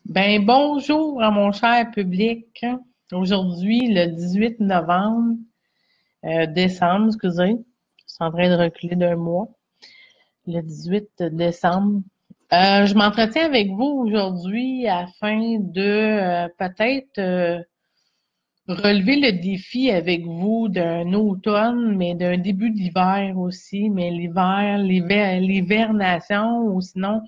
Ben bonjour à mon cher public. Aujourd'hui, le 18 novembre, décembre, excusez, je suis en train de reculer d'un mois. Le 18 décembre. Je m'entretiens avec vous aujourd'hui afin de peut-être relever le défi avec vous d'un automne, mais d'un début d'hiver aussi, mais l'hivernation ou sinon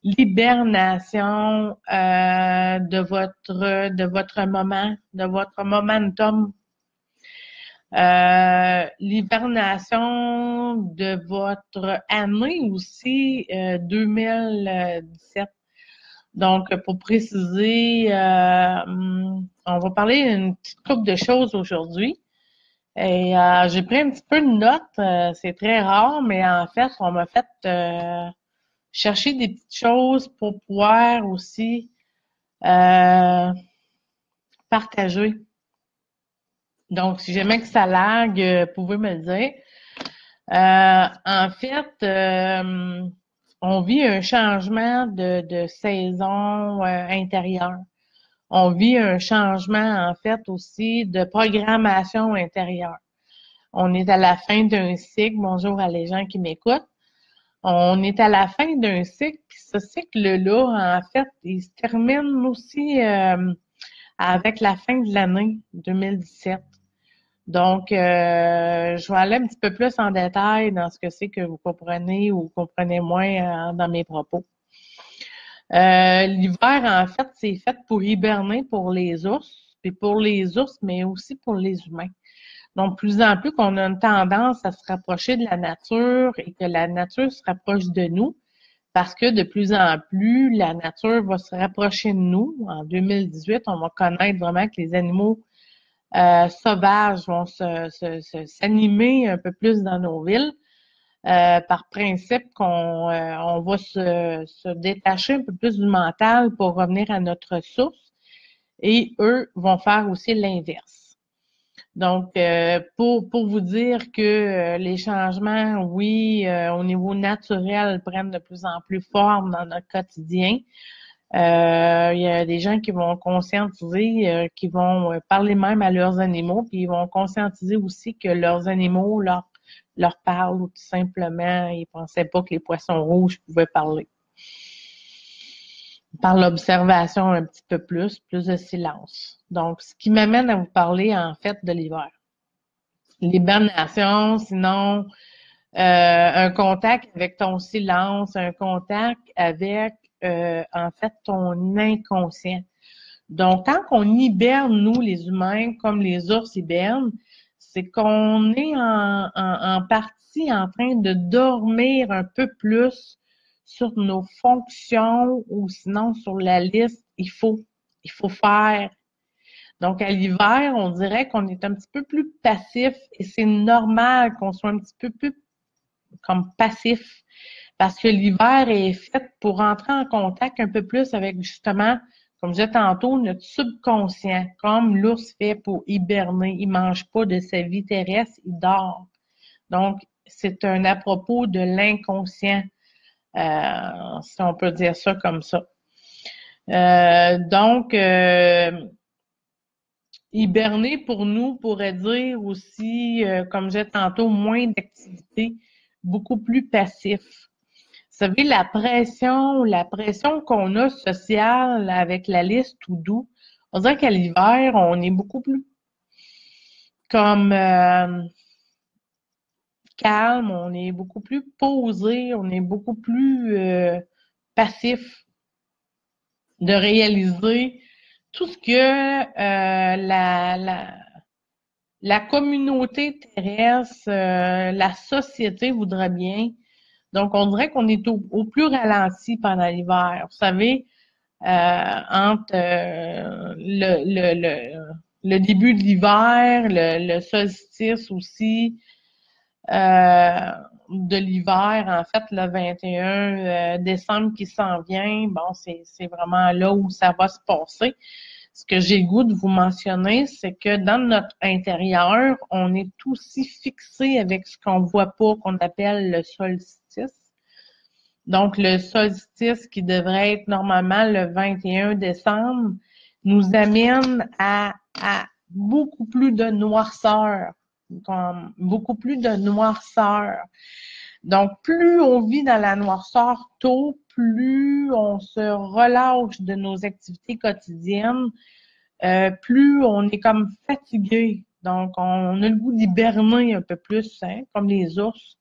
l'hibernation de votre moment, de votre momentum, l'hibernation de votre année aussi 2017. Donc, pour préciser, on va parler d'une petite couple de choses aujourd'hui. Et j'ai pris un petit peu de notes, c'est très rare, mais en fait, on m'a fait chercher des petites choses pour pouvoir aussi partager. Donc, si jamais que ça lag, vous pouvez me le dire. En fait, on vit un changement de saison intérieure. On vit un changement, en fait, aussi de programmation intérieure. On est à la fin d'un cycle. Bonjour à les gens qui m'écoutent. On est à la fin d'un cycle, puis ce cycle-là, en fait, il se termine aussi avec la fin de l'année 2017. Donc, je vais aller un petit peu plus en détail dans ce que c'est que vous comprenez ou comprenez moins dans mes propos. L'hiver, en fait, c'est fait pour hiberner pour les ours, puis pour les ours, mais aussi pour les humains. Donc, plus en plus qu'on a une tendance à se rapprocher de la nature et que la nature se rapproche de nous, parce que de plus en plus, la nature va se rapprocher de nous. En 2018, on va connaître vraiment que les animaux sauvages vont s'animer un peu plus dans nos villes. Par principe qu'on on va se détacher un peu plus du mental pour revenir à notre source et eux vont faire aussi l'inverse. Donc, pour vous dire que les changements, oui, au niveau naturel, prennent de plus en plus forme dans notre quotidien. Il y a des gens qui vont conscientiser, qui vont parler même à leurs animaux, puis ils vont conscientiser aussi que leurs animaux leur parlent ou tout simplement, ils pensaient pas que les poissons rouges pouvaient parler. Par l'observation un petit peu plus de silence. Donc, ce qui m'amène à vous parler en fait de l'hiver. L'hibernation, sinon un contact avec ton silence, un contact avec en fait ton inconscient. Donc, tant qu'on hiberne, nous, les humains, comme les ours hibernent, c'est qu'on est en partie en train de dormir un peu plus sur nos fonctions ou sinon sur la liste il faut faire. Donc, à l'hiver, on dirait qu'on est un petit peu plus passif et c'est normal qu'on soit un petit peu plus comme passif parce que l'hiver est fait pour entrer en contact un peu plus avec justement, comme je disais tantôt, notre subconscient, comme l'ours fait pour hiberner. Il mange pas de sa vie terrestre, il dort. Donc, c'est un à propos de l'inconscient, si on peut dire ça comme ça. Donc, hiberner pour nous pourrait dire aussi, comme je disais tantôt, moins d'activité, beaucoup plus passif. Vous savez, la pression qu'on a sociale avec la liste tout doux, on dirait qu'à l'hiver, on est beaucoup plus comme calme, on est beaucoup plus posé, on est beaucoup plus passif de réaliser tout ce que la communauté terrestre, la société voudrait bien. Donc, on dirait qu'on est au plus ralenti pendant l'hiver. Vous savez, entre le début de l'hiver, le solstice aussi de l'hiver, en fait, le 21 décembre qui s'en vient, bon, c'est vraiment là où ça va se passer. Ce que j'ai le goût de vous mentionner, c'est que dans notre intérieur, on est aussi fixé avec ce qu'on voit pas, qu'on appelle le solstice. Donc, le solstice qui devrait être normalement le 21 décembre nous amène à beaucoup plus de noirceur, beaucoup plus de noirceur. Donc, plus on vit dans la noirceur tôt, plus on se relâche de nos activités quotidiennes, plus on est comme fatigué. Donc, on a le goût d'hiberner un peu plus, hein, comme les ours.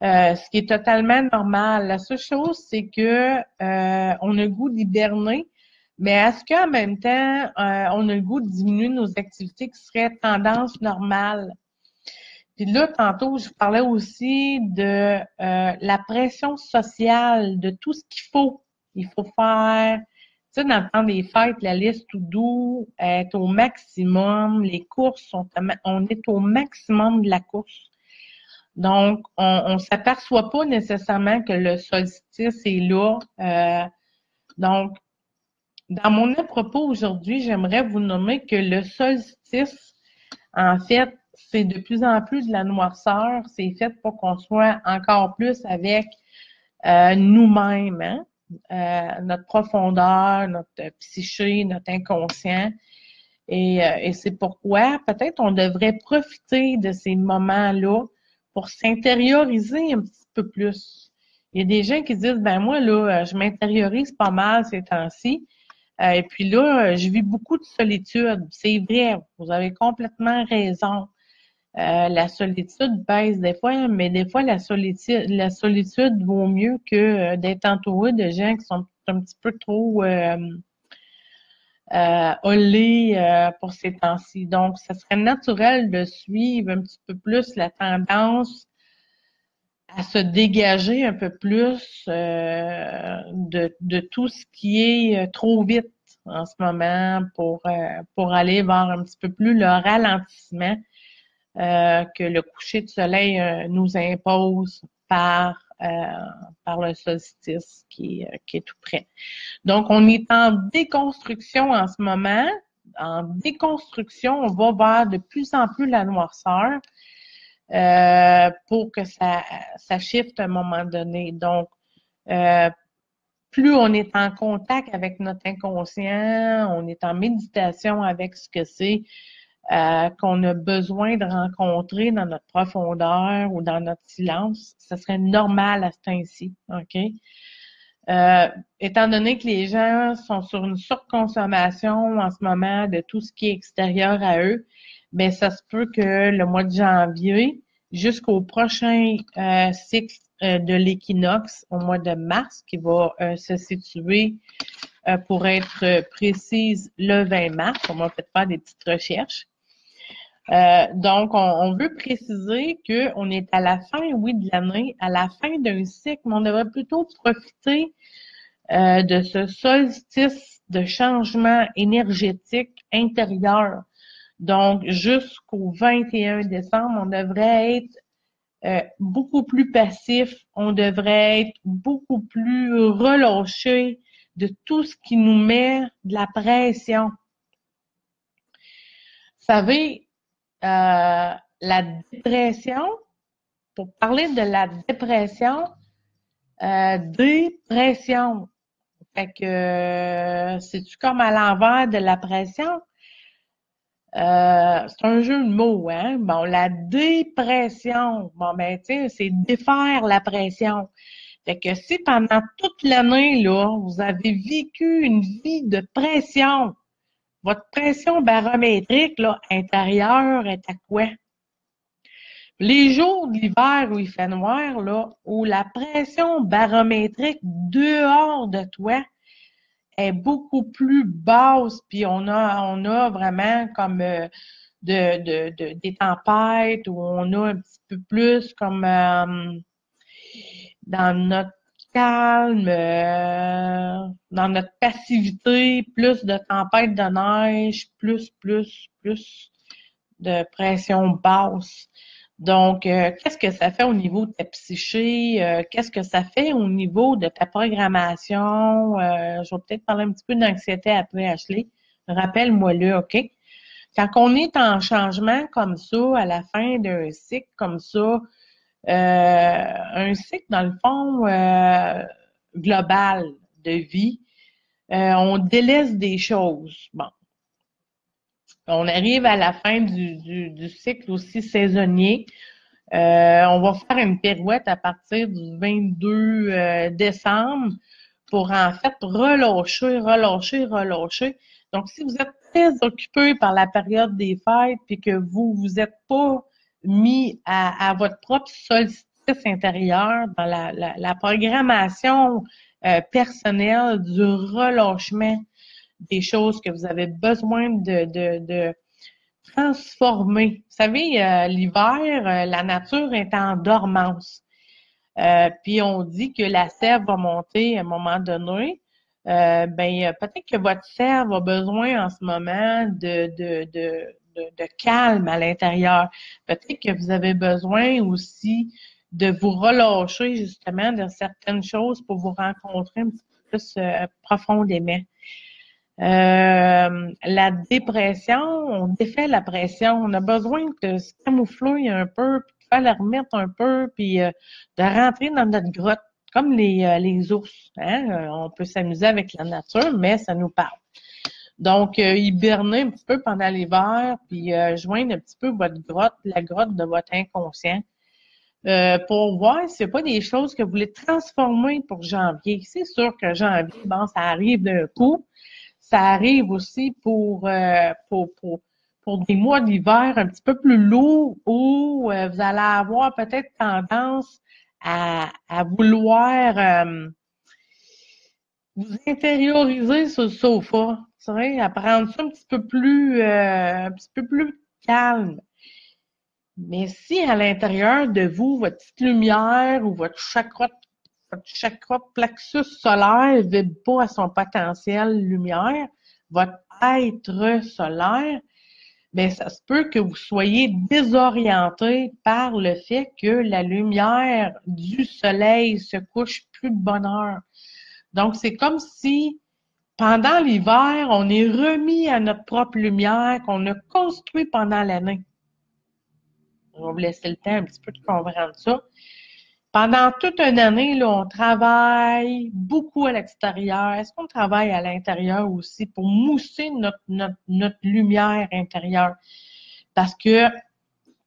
Ce qui est totalement normal. La seule chose, c'est que on a le goût d'hiberner, mais est-ce qu'en même temps, on a le goût de diminuer nos activités qui seraient tendance normale? Puis là, tantôt, je parlais aussi de la pression sociale, de tout ce qu'il faut. Il faut faire, tu sais, dans le temps des fêtes, la liste tout doux est au maximum. Les courses on est au maximum de la course. Donc, on s'aperçoit pas nécessairement que le solstice est là. Donc, dans mon propos aujourd'hui, j'aimerais vous nommer que le solstice, en fait, c'est de plus en plus de la noirceur. C'est fait pour qu'on soit encore plus avec nous-mêmes, hein? Notre profondeur, notre psyché, notre inconscient. Et c'est pourquoi peut-être on devrait profiter de ces moments-là pour s'intérioriser un petit peu plus. Il y a des gens qui disent, ben moi, là, je m'intériorise pas mal ces temps-ci. Et puis là, je vis beaucoup de solitude. C'est vrai, vous avez complètement raison. La solitude baisse des fois, mais des fois, la solitude vaut mieux que d'être entouré de gens qui sont un petit peu trop olé pour ces temps-ci. Donc, ça serait naturel de suivre un petit peu plus la tendance à se dégager un peu plus de tout ce qui est trop vite en ce moment pour aller vers un petit peu plus le ralentissement que le coucher de soleil nous impose par le solstice qui est tout près. Donc, on est en déconstruction en ce moment. En déconstruction, on va vers de plus en plus la noirceur pour que ça shift à un moment donné. Donc, plus on est en contact avec notre inconscient, on est en méditation avec ce que c'est qu'on a besoin de rencontrer dans notre profondeur ou dans notre silence, ça serait normal à ce temps-ci, OK? Étant donné que les gens sont sur une surconsommation en ce moment de tout ce qui est extérieur à eux, bien, ça se peut que le mois de janvier jusqu'au prochain cycle de l'équinoxe au mois de mars, qui va se situer, pour être précise, le 20 mars. On va peut-être faire des petites recherches. Donc, on veut préciser qu'on est à la fin, oui, de l'année, à la fin d'un cycle, mais on devrait plutôt profiter de ce solstice de changement énergétique intérieur. Donc, jusqu'au 21 décembre, on devrait être beaucoup plus passif, on devrait être beaucoup plus relâché de tout ce qui nous met de la pression. Vous savez, la dépression, pour parler de la dépression, dépression. Fait que c'est-tu comme à l'envers de la pression? C'est un jeu de mots, hein? Bon, la dépression. Bon, ben, tu sais, c'est défaire la pression. Fait que si pendant toute l'année, là, vous avez vécu une vie de pression, votre pression barométrique, là, intérieure est à quoi? Les jours d'hiver où il fait noir, là, où la pression barométrique dehors de toi est beaucoup plus basse, puis on a vraiment comme des tempêtes où on a un petit peu plus comme dans notre calme, dans notre passivité, plus de tempêtes de neige, plus de pression basse. Donc, qu'est-ce que ça fait au niveau de ta psyché? Qu'est-ce que ça fait au niveau de ta programmation? Je vais peut-être parler un petit peu d'anxiété après, Ashley. Rappelle-moi-le, OK? Quand on est en changement comme ça, à la fin d'un cycle comme ça, un cycle, dans le fond, global de vie. On délaisse des choses. Bon. On arrive à la fin du cycle aussi saisonnier. On va faire une pirouette à partir du 22 décembre pour en fait relâcher. Donc, si vous êtes très occupé par la période des fêtes puis que vous êtes pas mis à votre propre solstice intérieur dans la programmation personnelle du relâchement des choses que vous avez besoin de transformer. Vous savez, l'hiver, la nature est en dormance. Puis on dit que la sève va monter à un moment donné. Peut-être que votre sève a besoin en ce moment de calme à l'intérieur. Peut-être que vous avez besoin aussi de vous relâcher justement de certaines choses pour vous rencontrer un petit peu plus profondément. La dépression, on défait la pression. On a besoin de se camoufler un peu, puis de faire la remettre un peu, puis de rentrer dans notre grotte, comme les ours. Hein? On peut s'amuser avec la nature, mais ça nous parle. Donc, hiberner un petit peu pendant l'hiver, puis joindre un petit peu votre grotte, la grotte de votre inconscient, pour voir s'il n'y a pas des choses que vous voulez transformer pour janvier. C'est sûr que janvier, bon, ça arrive d'un coup. Ça arrive aussi pour des mois d'hiver un petit peu plus lourds où vous allez avoir peut-être tendance à vouloir vous intérioriser sur le sofa, tu sais, à prendre ça un petit peu plus calme. Mais si à l'intérieur de vous, votre petite lumière ou votre chakra plexus solaire ne vibre pas à son potentiel lumière, votre être solaire, bien, ça se peut que vous soyez désorienté par le fait que la lumière du soleil se couche plus de bonne heure. Donc, c'est comme si pendant l'hiver, on est remis à notre propre lumière qu'on a construit pendant l'année. On va vous laisser le temps un petit peu de comprendre ça. Pendant toute une année, là, on travaille beaucoup à l'extérieur. Est-ce qu'on travaille à l'intérieur aussi pour mousser notre lumière intérieure? Parce que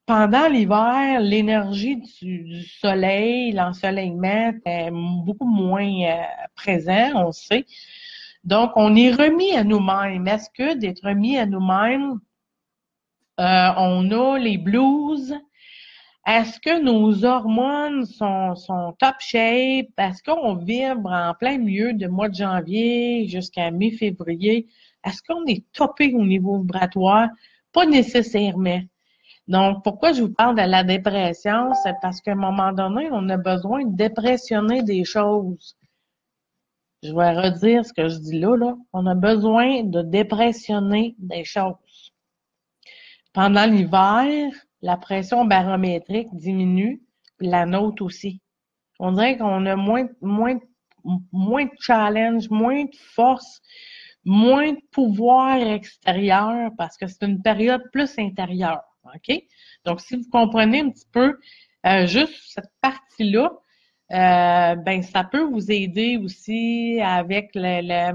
pendant l'hiver, l'énergie du soleil, l'ensoleillement est beaucoup moins présent, on sait. Donc, on est remis à nous-mêmes. Est-ce que d'être remis à nous-mêmes, on a les blues? Est-ce que nos hormones sont top shape? Est-ce qu'on vibre en plein milieu de mois de janvier jusqu'à mi-février? Est-ce qu'on est topé au niveau vibratoire? Pas nécessairement. Donc, pourquoi je vous parle de la dépression? C'est parce qu'à un moment donné, on a besoin de dépressionner des choses. Je vais redire ce que je dis là. On a besoin de dépressionner des choses. Pendant l'hiver, la pression barométrique diminue, puis la nôtre aussi. On dirait qu'on a moins de challenge, moins de force, moins de pouvoir extérieur parce que c'est une période plus intérieure. OK? Donc, si vous comprenez un petit peu juste cette partie-là, ça peut vous aider aussi avec le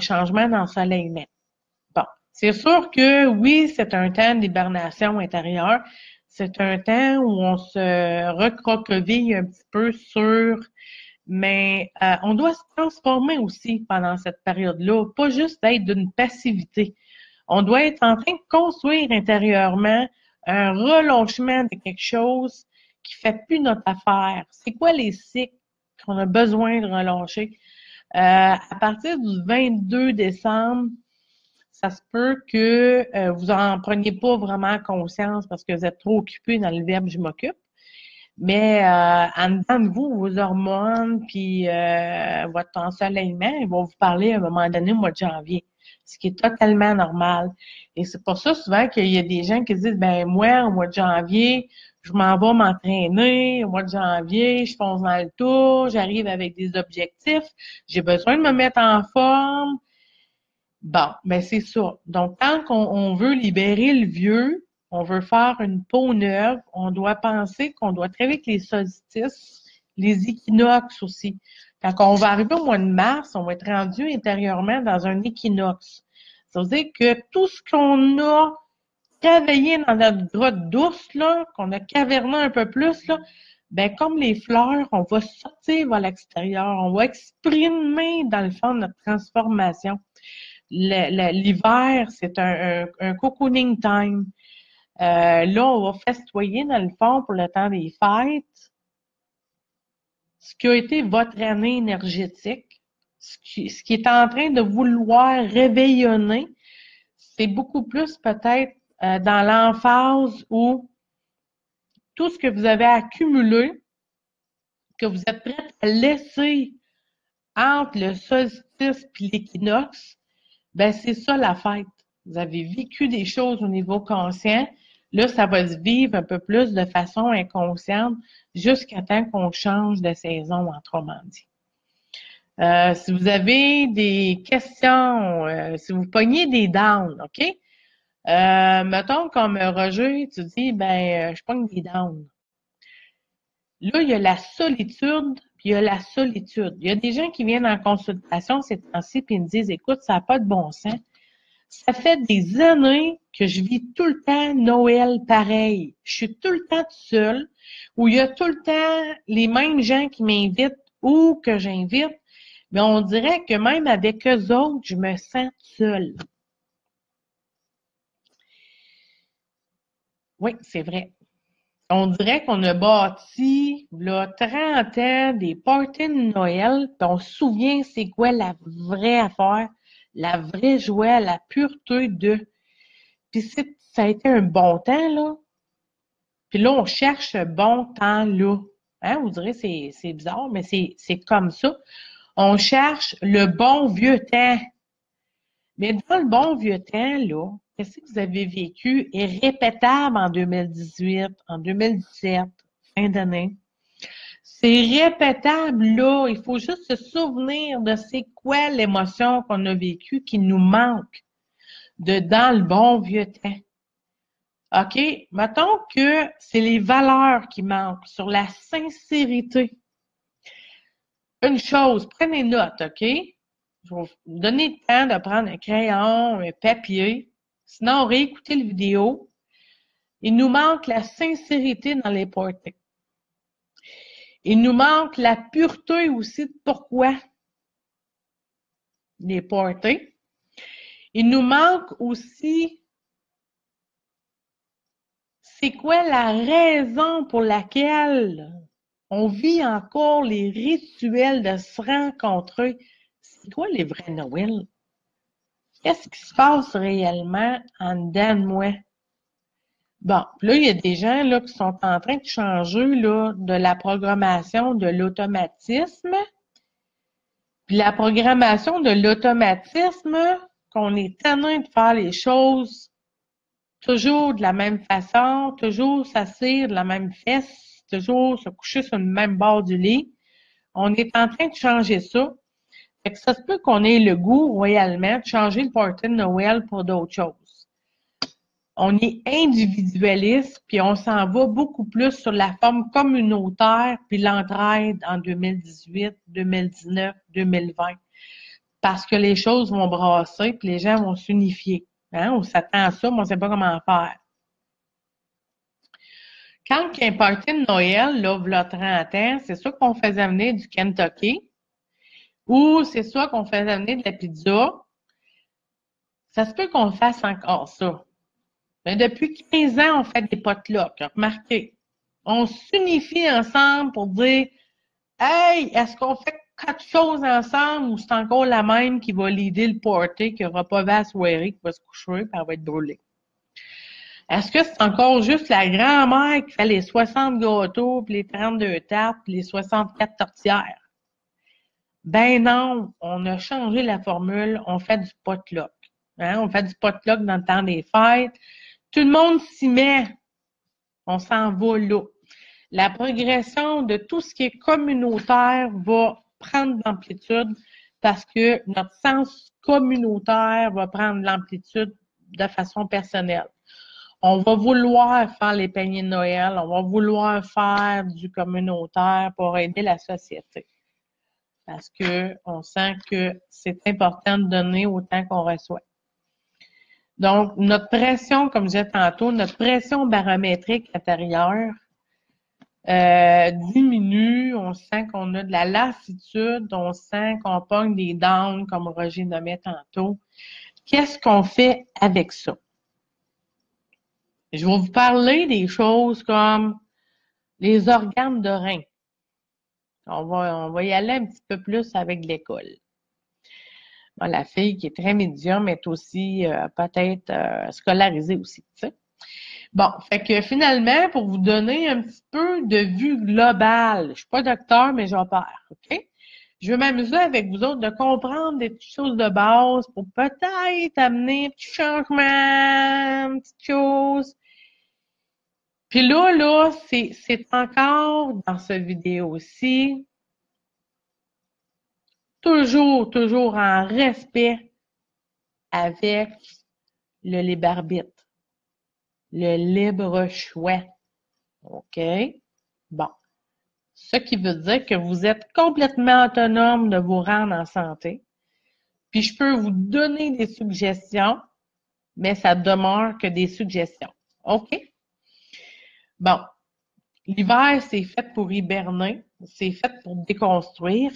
changement d'ensoleillement. Bon, c'est sûr que oui, c'est un temps d'hibernation intérieure. C'est un temps où on se recroqueville un petit peu mais on doit se transformer aussi pendant cette période-là, pas juste être d'une passivité. On doit être en train de construire intérieurement un relâchement de quelque chose qui fait plus notre affaire. C'est quoi les cycles qu'on a besoin de relâcher? À partir du 22 décembre, ça se peut que vous n'en preniez pas vraiment conscience parce que vous êtes trop occupé dans le verbe « je m'occupe ». Mais en dedans de vous, vos hormones puis votre ensoleillement, ils vont vous parler à un moment donné au mois de janvier, ce qui est totalement normal. Et c'est pour ça souvent qu'il y a des gens qui disent, ben moi, au mois de janvier, je m'en vais m'entraîner, au mois de janvier, je fonce dans le tour, j'arrive avec des objectifs, j'ai besoin de me mettre en forme. Bon, ben c'est ça. Donc, tant qu'on veut libérer le vieux, on veut faire une peau neuve, on doit penser qu'on doit travailler avec les solstices, les équinoxes aussi. Quand on va arriver au mois de mars, on va être rendu intérieurement dans un équinoxe. Ça veut dire que tout ce qu'on a travaillé dans notre grotte douce, là, qu'on a caverné un peu plus, là, ben comme les fleurs, on va sortir vers l'extérieur, on va exprimer dans le fond notre transformation. L'hiver, c'est un cocooning time. Là, on va festoyer dans le fond pour le temps des fêtes. Ce qui a été votre année énergétique, ce qui est en train de vouloir réveillonner, c'est beaucoup plus peut-être dans l'emphase où tout ce que vous avez accumulé, que vous êtes prêt à laisser entre le solstice et l'équinoxe, ben c'est ça la fête. Vous avez vécu des choses au niveau conscient. Là, ça va se vivre un peu plus de façon inconsciente jusqu'à temps qu'on change de saison, autrement dit. Si vous avez des questions, si vous pognez des downs, OK? Mettons comme Roger, tu dis, ben, je pogne des downs. Là, il y a la solitude, puis il y a la solitude. Il y a des gens qui viennent en consultation ces temps-ci, puis ils me disent, écoute, ça n'a pas de bon sens. Ça fait des années que je vis tout le temps Noël pareil. Je suis tout le temps seule, où il y a tout le temps les mêmes gens qui m'invitent ou que j'invite, mais on dirait que même avec eux autres, je me sens seule. Oui, c'est vrai. On dirait qu'on a bâti, là, 30 ans, des parties de Noël, puis on se souvient c'est quoi la vraie affaire, la vraie joie, la pureté de. Puis ça a été un bon temps, là. Puis là, on cherche ce bon temps-là. Hein? Vous direz, c'est bizarre, mais c'est comme ça. On cherche le bon vieux temps. Mais dans le bon vieux temps, là, qu'est-ce que vous avez vécu est répétable en 2018, en 2017, fin d'année. C'est répétable, là. Il faut juste se souvenir de c'est quoi l'émotion qu'on a vécue qui nous manque dans le bon vieux temps. OK? Mettons que c'est les valeurs qui manquent sur la sincérité. Une chose, prenez note, OK? Je vais vous donner le temps de prendre un crayon, un papier. Sinon, réécoutez la vidéo. Il nous manque la sincérité dans les parties. Il nous manque la pureté aussi de pourquoi les parties. Il nous manque aussi c'est quoi la raison pour laquelle on vit encore les rituels de se rencontrer. C'est quoi les vrais Noël? Qu'est-ce qui se passe réellement en dedans de moi? Bon, là, il y a des gens là, qui sont en train de changer là, de la programmation de l'automatisme. Puis la programmation de l'automatisme, qu'on est tanné de faire les choses toujours de la même façon, toujours s'asseoir de la même fesse, toujours se coucher sur le même bord du lit. On est en train de changer ça. Fait que ça se peut qu'on ait le goût, royalement, de changer le party de Noël pour d'autres choses. On est individualiste, puis on s'en va beaucoup plus sur la forme communautaire, puis l'entraide en 2018, 2019, 2020. Parce que les choses vont brasser, puis les gens vont s'unifier. Hein? On s'attend à ça, mais on ne sait pas comment faire. Quand il y a un party de Noël, là, il y a 30 ans, c'est sûr qu'on faisait venir du Kentucky, ou c'est soit qu'on faisait venir de la pizza. Ça se peut qu'on fasse encore ça. Mais depuis 15 ans, on fait des potlucks. Remarquez, on s'unifie ensemble pour dire « Hey, est-ce qu'on fait quelque chose ensemble ou c'est encore la même qui va leader le party, qui n'aura pas vu la soirée, qui va se coucher et elle va être brûlée? Est-ce que c'est encore juste la grand-mère qui fait les 60 gâteaux, puis les 32 tartes, puis les 64 tortières? Ben non, on a changé la formule, on fait du potluck. Hein? On fait du potluck dans le temps des fêtes. Tout le monde s'y met. On s'en va là. La progression de tout ce qui est communautaire va prendre l'amplitude parce que notre sens communautaire va prendre l'amplitude de façon personnelle. On va vouloir faire les paniers de Noël, on va vouloir faire du communautaire pour aider la société. Parce qu'on sent que c'est important de donner autant qu'on reçoit. Donc, notre pression, comme je disais tantôt, notre pression barométrique intérieure diminue, on sent qu'on a de la lassitude, on sent qu'on pogne des downs, comme Roger nommait tantôt. Qu'est-ce qu'on fait avec ça? Je vais vous parler des choses comme les organes de rein. On va y aller un petit peu plus avec l'école. Bon, la fille qui est très médium est aussi peut-être scolarisée aussi, tu sais. Bon, fait que finalement, pour vous donner un petit peu de vue globale, je suis pas docteur, mais j'opère, OK? Je veux m'amuser avec vous autres de comprendre des petites choses de base pour peut-être amener un petit changement, une petite chose. Puis là, c'est encore dans cette vidéo-ci, toujours en respect avec le libre arbitre, le libre choix. OK? Bon. Ce qui veut dire que vous êtes complètement autonome de vous rendre en santé. Puis je peux vous donner des suggestions, mais ça demeure que des suggestions. OK? Bon. L'hiver, c'est fait pour hiberner, c'est fait pour déconstruire.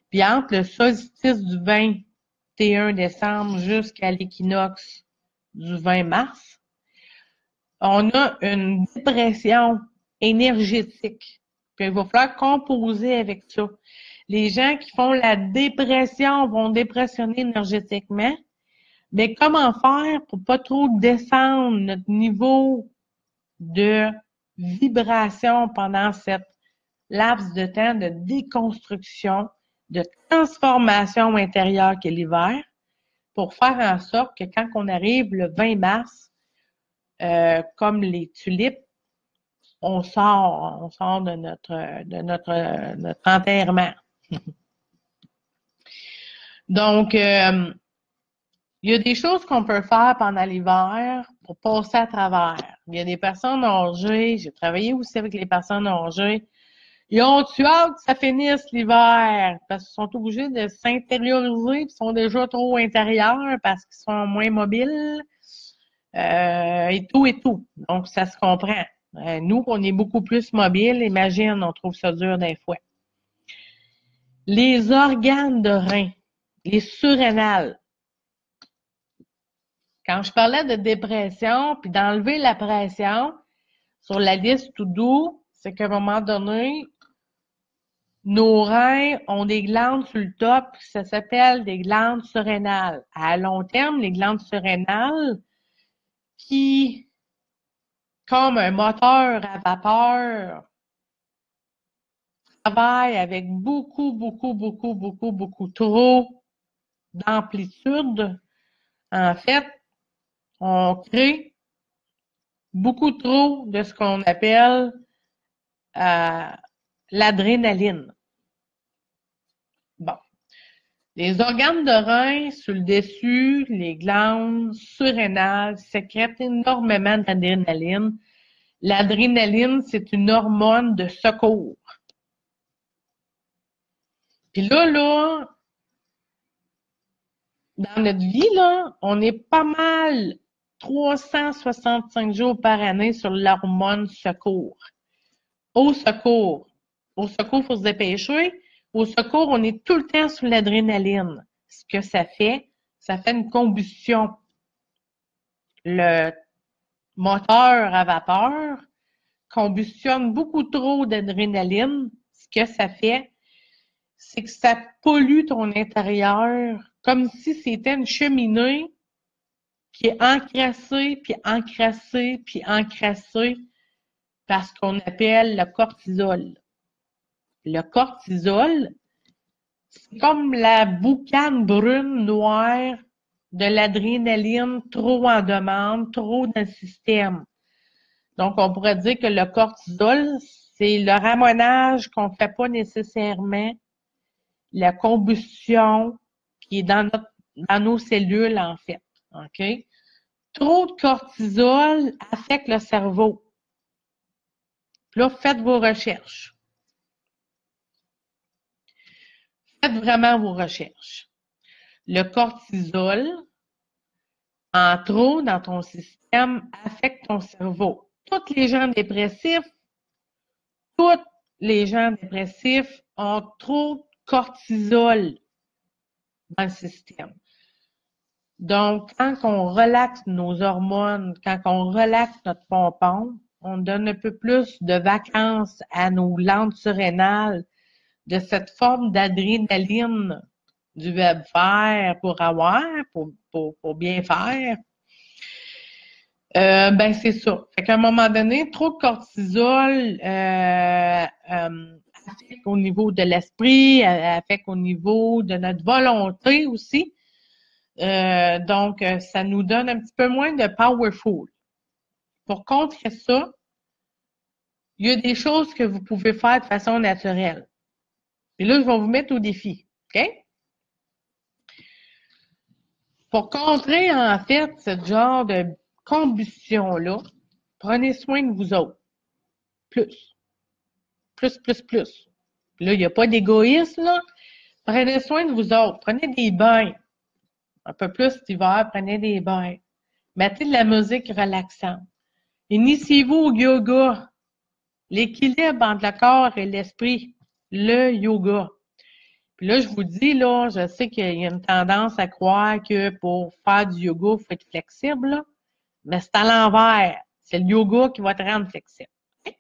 Puis entre le solstice du 21 décembre jusqu'à l'équinoxe du 20 mars, on a une dépression énergétique. Puis il va falloir composer avec ça. Les gens qui font la dépression vont dépressionner énergétiquement. Mais comment faire pour pas trop descendre notre niveau de vibration pendant cette laps de temps de déconstruction, de transformation intérieure qu'est l'hiver, pour faire en sorte que quand on arrive le 20 mars, comme les tulipes, on sort de notre enterrement. Donc, il y a des choses qu'on peut faire pendant l'hiver pour passer à travers. Il y a des personnes âgées, j'ai travaillé aussi avec les personnes âgées. Ils ont-tu hâte que ça finisse l'hiver? Parce qu'ils sont obligés de s'intérioriser, ils sont déjà trop intérieurs parce qu'ils sont moins mobiles, et tout et tout. Donc, ça se comprend. Nous, on est beaucoup plus mobiles, imagine, on trouve ça dur des fois. Les organes de rein, les surrénales. Quand je parlais de dépression, puis d'enlever la pression sur la liste tout doux, c'est qu'à un moment donné, nos reins ont des glandes sur le top, ça s'appelle des glandes surrénales. À long terme, les glandes surrénales qui, comme un moteur à vapeur, travaillent avec beaucoup trop d'amplitude. En fait, on crée beaucoup trop de ce qu'on appelle l'adrénaline. Bon. Les organes de rein, sur le dessus, les glandes surrénales sécrètent énormément d'adrénaline. L'adrénaline, c'est une hormone de secours. Puis là, dans notre vie, là, on est pas mal 365 jours par année sur l'hormone secours. Au secours. Au secours, il faut se dépêcher. Au secours, on est tout le temps sur l'adrénaline. Ce que ça fait une combustion. Le moteur à vapeur combustionne beaucoup trop d'adrénaline. Ce que ça fait, c'est que ça pollue ton intérieur comme si c'était une cheminée qui est encrassée, puis encrassée, puis encrassée par ce qu'on appelle le cortisol. Le cortisol, c'est comme la boucane brune noire de l'adrénaline trop en demande, trop dans le système. Donc, on pourrait dire que le cortisol, c'est le ramonage qu'on ne fait pas nécessairement, la combustion qui est dans nos cellules, en fait. OK? Trop de cortisol affecte le cerveau. Là, faites vos recherches. Faites vraiment vos recherches. Le cortisol, en trop dans ton système, affecte ton cerveau. Tous les gens dépressifs ont trop de cortisol dans le système. Donc, quand on relaxe nos hormones, quand on relaxe notre pompon, on donne un peu plus de vacances à nos glandes surrénales de cette forme d'adrénaline du verbe faire pour avoir, pour bien faire. Ben c'est ça. Fait qu'à un moment donné, trop de cortisol affecte au niveau de l'esprit, affecte au niveau de notre volonté aussi. Donc, ça nous donne un petit peu moins de powerful. Pour contrer ça, il y a des choses que vous pouvez faire de façon naturelle. Et là, je vais vous mettre au défi. OK? Pour contrer, en fait, ce genre de combustion-là, prenez soin de vous autres. Plus. Plus. Là, il n'y a pas d'égoïsme, là. Prenez soin de vous autres. Prenez des bains. Un peu plus cet hiver, prenez des bains. Mettez de la musique relaxante. Initiez-vous au yoga. L'équilibre entre le corps et l'esprit. Le yoga. Puis là, je vous dis, là, je sais qu'il y a une tendance à croire que pour faire du yoga, il faut être flexible, là, mais c'est à l'envers. C'est le yoga qui va te rendre flexible. Okay?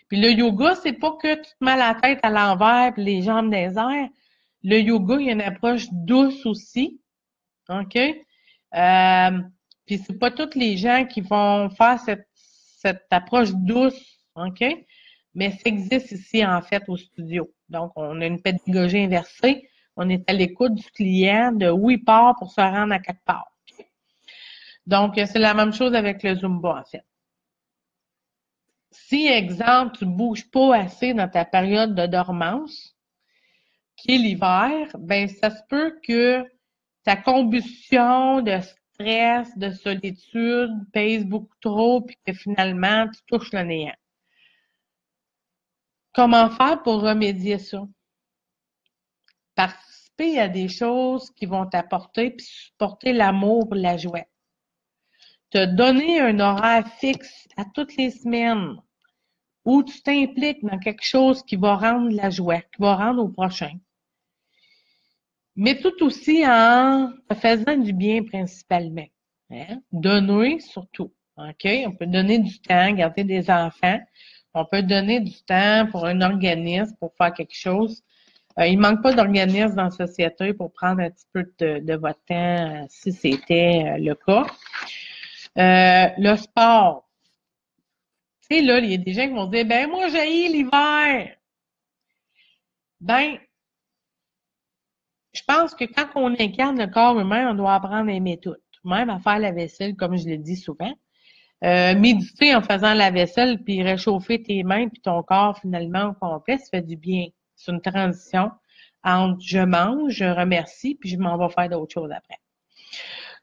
Puis le yoga, c'est pas que tu te mets la tête à l'envers puis les jambes dans les airs. Le yoga, il y a une approche douce aussi. OK? Puis c'est pas tous les gens qui vont faire cette approche douce. OK? Mais ça existe ici, en fait, au studio. Donc, on a une pédagogie inversée. On est à l'écoute du client, de où il part pour se rendre à quelque part. Donc, c'est la même chose avec le Zumba, en fait. Si, exemple, tu ne bouges pas assez dans ta période de dormance, qui est l'hiver, ben ça se peut que ta combustion de stress, de solitude pèse beaucoup trop, puis que finalement, tu touches le néant. Comment faire pour remédier ça? Participer à des choses qui vont t'apporter puis supporter l'amour, la joie. Te donner un horaire fixe à toutes les semaines où tu t'impliques dans quelque chose qui va rendre la joie, qui va rendre au prochain. Mais tout aussi en te faisant du bien principalement. Hein? Donner surtout. OK? On peut donner du temps, garder des enfants. On peut donner du temps pour un organisme, pour faire quelque chose. Il ne manque pas d'organismes dans la société pour prendre un petit peu de votre temps, si c'était le cas. Le sport. Tu sais, là, il y a des gens qui vont dire, ben moi, j'haïs l'hiver. Ben, je pense que quand on incarne le corps humain, on doit apprendre à aimer tout. Même à faire la vaisselle, comme je le dis souvent. Méditer en faisant la vaisselle, puis réchauffer tes mains, puis ton corps finalement au complet, ça fait du bien. C'est une transition entre je mange, je remercie, puis je m'en vais faire d'autres choses après.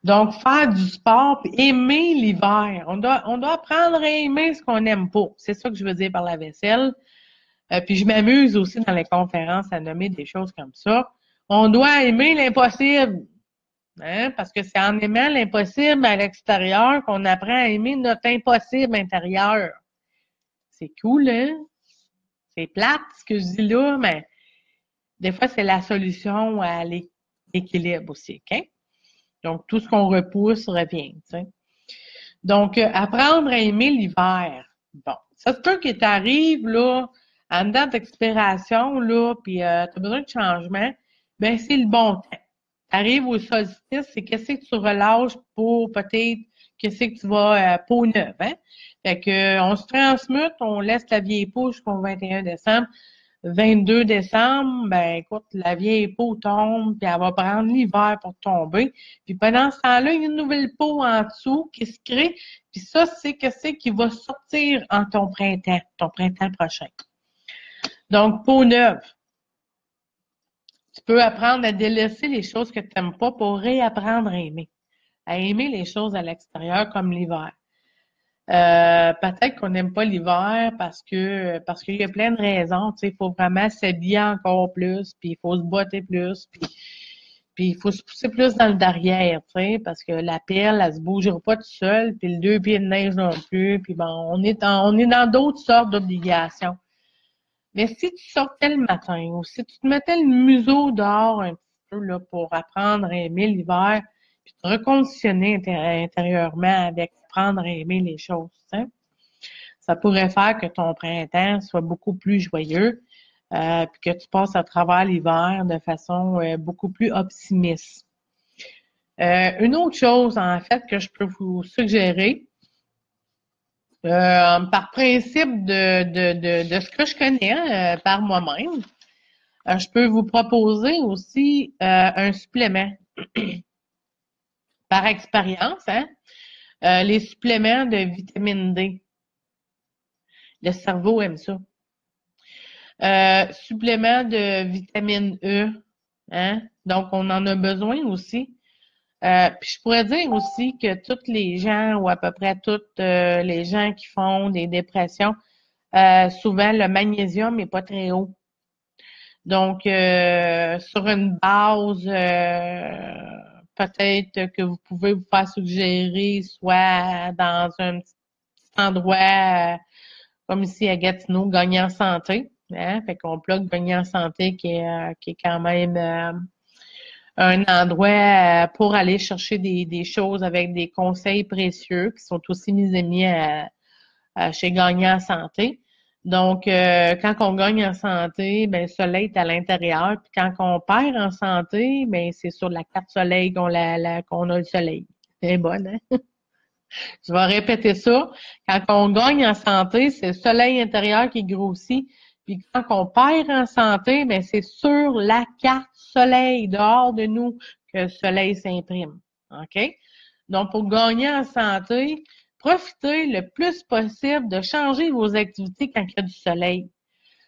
Donc, faire du sport, puis aimer l'hiver. On doit apprendre à aimer ce qu'on n'aime pas. C'est ça que je veux dire par la vaisselle. Puis je m'amuse aussi dans les conférences à nommer des choses comme ça. On doit aimer l'impossible. Hein? Parce que c'est en aimant l'impossible à l'extérieur qu'on apprend à aimer notre impossible intérieur. C'est cool, hein? C'est plate ce que je dis là, mais des fois, c'est la solution à l'équilibre aussi, OK? Donc, tout ce qu'on repousse revient, tu sais. Donc, apprendre à aimer l'hiver. Bon, ça se peut qu'il t'arrive, là, en date d'expiration, là, puis tu as besoin de changement, ben c'est le bon temps. Arrive au solstice, c'est qu'est-ce que tu relâches pour peut-être qu'est-ce que tu vas peau neuve, hein? Fait que on se transmute, on laisse la vieille peau jusqu'au 21 décembre. 22 décembre, ben écoute, la vieille peau tombe, puis elle va prendre l'hiver pour tomber. Puis pendant ce temps-là, il y a une nouvelle peau en dessous qui se crée. Puis ça, c'est qu'est-ce qui va sortir en ton printemps prochain. Donc, peau neuve. Tu peux apprendre à délaisser les choses que tu n'aimes pas pour réapprendre à aimer. à aimer les choses à l'extérieur comme l'hiver. Peut-être qu'on n'aime pas l'hiver parce qu'il y a plein de raisons. Tu sais, il faut vraiment s'habiller encore plus, puis il faut se botter plus, puis il faut se pousser plus dans le derrière, tu sais, parce que la pelle, elle se bougera pas toute seule, puis le 2 pieds de neige non plus, puis bon, on est dans d'autres sortes d'obligations. Mais si tu sortais le matin ou si tu te mettais le museau dehors un petit peu là, pour apprendre à aimer l'hiver, puis te reconditionner intérieurement avec apprendre à aimer les choses, hein, ça pourrait faire que ton printemps soit beaucoup plus joyeux, puis que tu passes à travers l'hiver de façon beaucoup plus optimiste. Une autre chose, en fait, que je peux vous suggérer, par principe de ce que je connais par moi-même, je peux vous proposer aussi un supplément. Par expérience, hein, les suppléments de vitamine D. Le cerveau aime ça. Supplément de vitamine E, hein, donc on en a besoin aussi. Puis je pourrais dire aussi que toutes les gens, ou à peu près toutes les gens qui font des dépressions, souvent le magnésium n'est pas très haut. Donc, sur une base, peut-être que vous pouvez vous faire suggérer soit dans un petit endroit comme ici à Gatineau, Gagnant Santé. Hein? Fait qu'on plug Gagnant Santé qui est quand même un endroit pour aller chercher des choses avec des conseils précieux qui sont aussi mis et mis chez Gagnant Santé. Donc, quand on gagne en santé, ben, le soleil est à l'intérieur. Puis quand on perd en santé, ben, c'est sur la carte soleil qu'on a le soleil. C'est bonne, hein? Je vais répéter ça. Quand on gagne en santé, c'est le soleil intérieur qui grossit. Puis quand on perd en santé, ben, c'est sur la carte soleil dehors de nous que le soleil s'imprime. OK? Donc, pour gagner en santé, profitez le plus possible de changer vos activités quand il y a du soleil.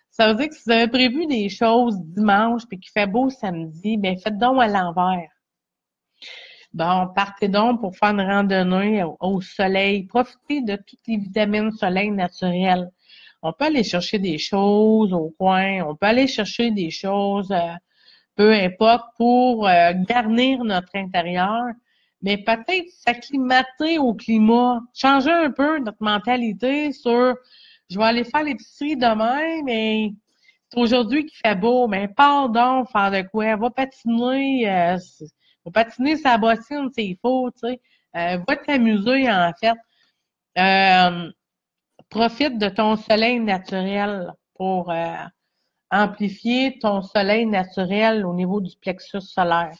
Ça veut dire que si vous avez prévu des choses dimanche puis qu'il fait beau samedi, bien, faites donc à l'envers. Bon, partez donc pour faire une randonnée au soleil. Profitez de toutes les vitamines soleil naturelles. On peut aller chercher des choses au coin, on peut aller chercher des choses, peu importe, pour garnir notre intérieur, mais peut-être s'acclimater au climat, changer un peu notre mentalité sur je vais aller faire l'épicerie demain, mais c'est aujourd'hui qu'il fait beau, mais pars donc faire de quoi? Va patiner sa bottine, c'est faux, tu sais. Va t'amuser, en fait. Profite de ton soleil naturel pour amplifier ton soleil naturel au niveau du plexus solaire.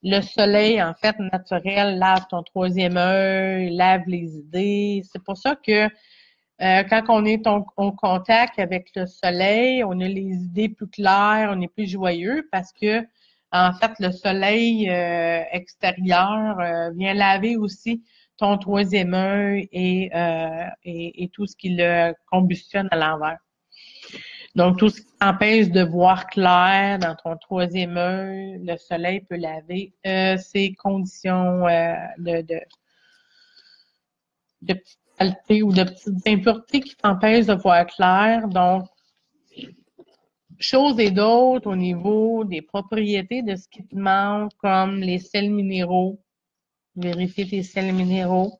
Le soleil, en fait, naturel, lave ton troisième œil, lave les idées. C'est pour ça que quand on est en contact avec le soleil, on a les idées plus claires, on est plus joyeux parce que, en fait, le soleil extérieur vient laver aussi ton troisième œil et tout ce qui le combustionne à l'envers. Donc, tout ce qui t'empêche de voir clair dans ton troisième œil, le soleil peut laver ces conditions de petites saletés ou de petites impuretés qui t'empêchent de voir clair. Donc, choses et d'autres au niveau des propriétés de ce qui te manque, comme les sels minéraux. Vérifier tes sels minéraux.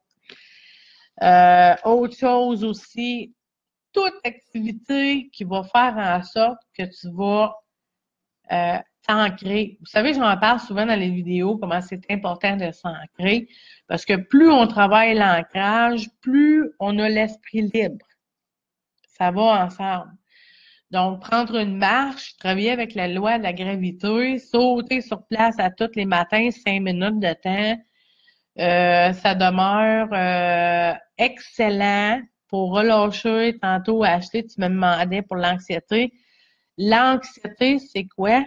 Autre chose aussi, toute activité qui va faire en sorte que tu vas s'ancrer. Vous savez, j'en parle souvent dans les vidéos, comment c'est important de s'ancrer, parce que plus on travaille l'ancrage, plus on a l'esprit libre. Ça va ensemble. Donc, prendre une marche, travailler avec la loi de la gravité, sauter sur place à tous les matins, 5 minutes de temps, ça demeure excellent pour relâcher. Tantôt, Ashley, tu me demandais pour l'anxiété. L'anxiété, c'est quoi?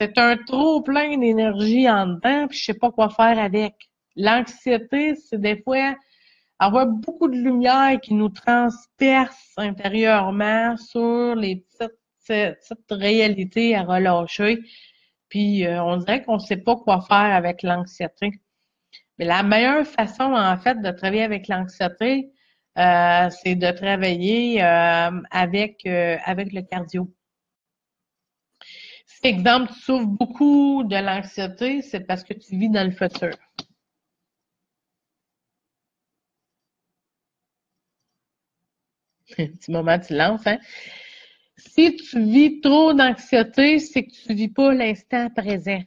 C'est un trop plein d'énergie en dedans, puis je sais pas quoi faire avec. L'anxiété, c'est des fois avoir beaucoup de lumière qui nous transperce intérieurement sur les petites réalités à relâcher. Puis on dirait qu'on sait pas quoi faire avec l'anxiété. Mais la meilleure façon, en fait, de travailler avec l'anxiété, c'est de travailler avec le cardio. Si, exemple, tu souffres beaucoup de l'anxiété, c'est parce que tu vis dans le futur. Petit moment de silence, hein? Si tu vis trop d'anxiété, c'est que tu ne vis pas l'instant présent.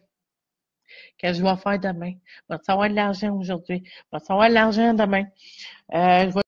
Que je vais faire demain. Je vais te savoir de l'argent aujourd'hui. Je vais te savoir de l'argent demain. Je vais